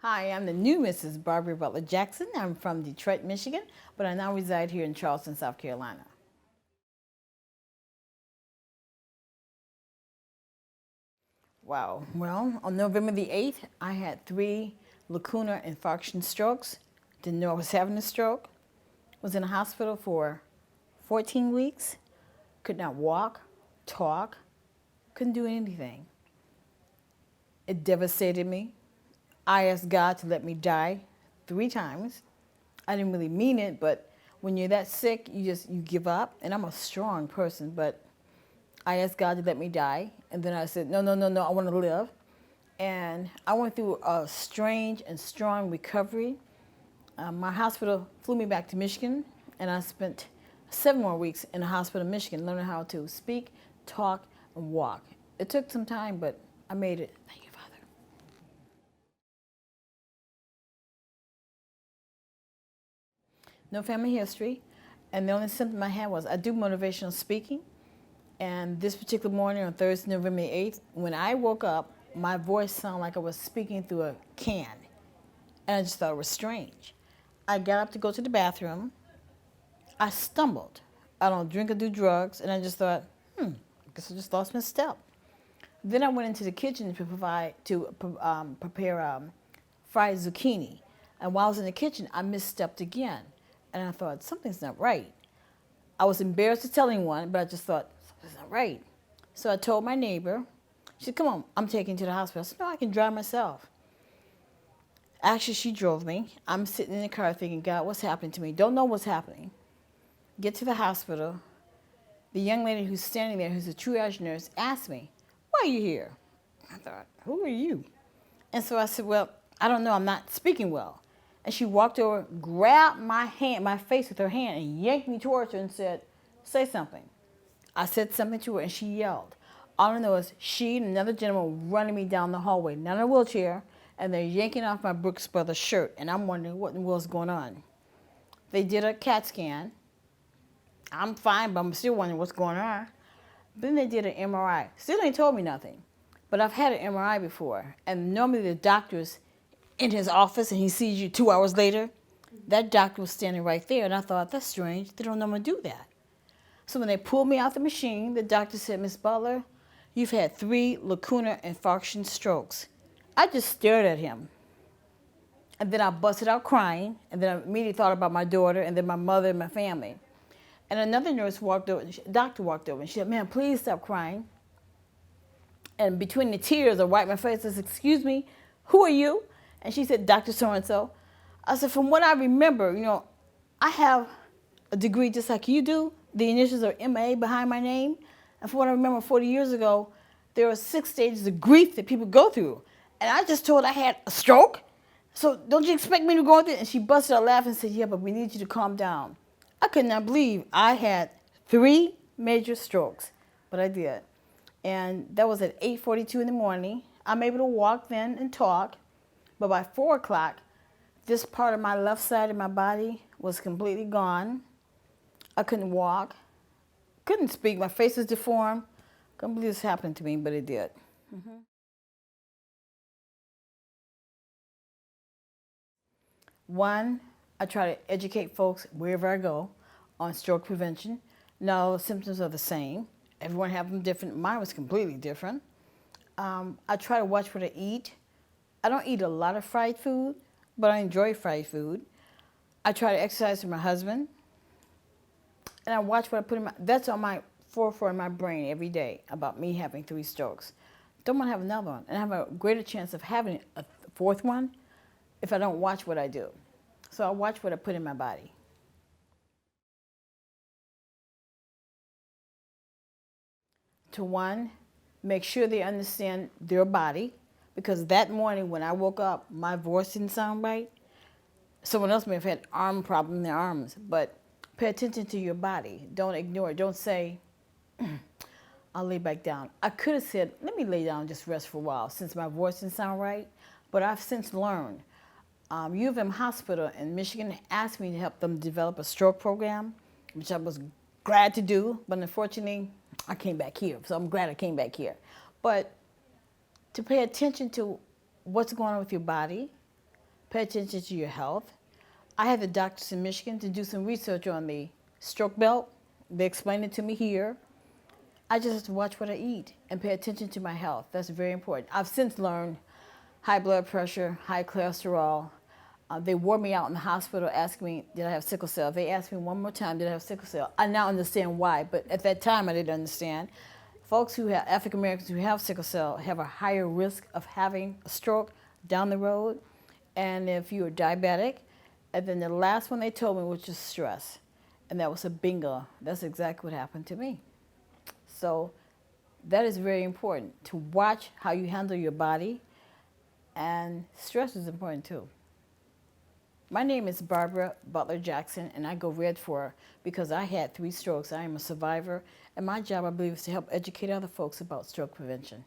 Hi, I'm the new Mrs. Barbara Butler Jackson. I'm from Detroit, Michigan, but I now reside here in Charleston, South Carolina. Wow. Well, on November the 8th, I had 3 lacunar infarction strokes. Didn't know I was having a stroke. Was in the hospital for 14 weeks. Could not walk, talk, couldn't do anything. It devastated me. I asked God to let me die 3 times. I didn't really mean it, but when you're that sick, you give up. And I'm a strong person, but I asked God to let me die. And then I said, no, no, no, no, I want to live. And I went through a strange and strong recovery. My hospital flew me back to Michigan, and I spent 7 more weeks in the hospital in Michigan learning how to speak, talk, and walk. It took some time, but I made it. Thank you, Father. No family history, and the only symptom I had was I do motivational speaking. And this particular morning on Thursday, November 8th, when I woke up, my voice sounded like I was speaking through a can. And I just thought it was strange. I got up to go to the bathroom. I stumbled. I don't drink or do drugs. And I just thought, I guess I just lost my step. Then I went into the kitchen to prepare fried zucchini. And while I was in the kitchen, I misstepped again. And I thought, something's not right. I was embarrassed to tell anyone, but I just thought, something's not right. So I told my neighbor. She said, come on, I'm taking you to the hospital. I said, no, I can drive myself. Actually, she drove me. I'm sitting in the car thinking, God, what's happening to me? Don't know what's happening. Get to the hospital. The young lady who's standing there, who's a triage nurse, asked me, why are you here? I thought, who are you? And so I said, well, I don't know, I'm not speaking well. And she walked over, grabbed my hand, my face with her hand, and yanked me towards her and said, say something. I said something to her, and she yelled. All I know is she and another gentleman were running me down the hallway, not in a wheelchair, and they're yanking off my Brooks Brothers shirt, and I'm wondering what in the world's going on. They did a CAT scan. I'm fine, but I'm still wondering what's going on. Then they did an MRI. Still ain't told me nothing, but I've had an MRI before, and normally the doctor's in his office and he sees you 2 hours later. That doctor was standing right there, and I thought, that's strange. They don't normally do that. So when they pulled me out the machine, the doctor said, Miss Butler, you've had 3 lacunar infarction strokes. I just stared at him. And then I busted out crying, and then I immediately thought about my daughter, and then my mother and my family. And another nurse walked over, doctor walked over, and she said, man, please stop crying. And between the tears, I wiped my face. I said, excuse me, who are you? And she said, Dr. So-and-so. I said, from what I remember, I have a degree just like you do. The initials are MA behind my name. And from what I remember 40 years ago, there are 6 stages of grief that people go through. And I just told I had a stroke. So don't you expect me to go through it? And she busted out laughing and said, yeah, but we need you to calm down. I could not believe I had 3 major strokes, but I did. And that was at 8:42 in the morning. I'm able to walk then and talk. But by 4 o'clock, this part of my left side of my body was completely gone. I couldn't walk, couldn't speak. My face was deformed. Couldn't believe this happened to me, but it did. One, I try to educate folks wherever I go on stroke prevention. No, symptoms are the same. Everyone have them different. Mine was completely different. I try to watch what I eat. I don't eat a lot of fried food, but I enjoy fried food. I try to exercise with my husband. And I watch what I put in that's on my forefront of my brain every day about me having 3 strokes. Don't want to have another one. And I have a greater chance of having a 4th one if I don't watch what I do. So I watch what I put in my body. To one, make sure they understand their body. Because that morning when I woke up, my voice didn't sound right. Someone else may have had arm problem in their arms, but pay attention to your body. Don't ignore it. Don't say, I'll lay back down. I could have said, let me lay down and just rest for a while since my voice didn't sound right, but I've since learned. U of M Hospital in Michigan asked me to help them develop a stroke program, which I was glad to do, but unfortunately, I came back here, so I'm glad I came back here. But to pay attention to what's going on with your body, Pay attention to your health. I had the doctors in Michigan to do some research on the stroke belt. They explained it to me here. I just have to watch what I eat and pay attention to my health. That's very important. I've since learned high blood pressure, high cholesterol. They wore me out in the hospital asking me, did I have sickle cell? They asked me one more time, did I have sickle cell? I now understand why, but at that time I didn't understand. Folks who have, African Americans who have sickle cell have a higher risk of having a stroke down the road. And if you're diabetic, and then the last one they told me was just stress. And that was a bingo. That's exactly what happened to me. So that is very important, to watch how you handle your body, and stress is important too. My name is Barbara Butler Jackson, and I go red for her because I had 3 strokes. I am a survivor, and my job, I believe, is to help educate other folks about stroke prevention.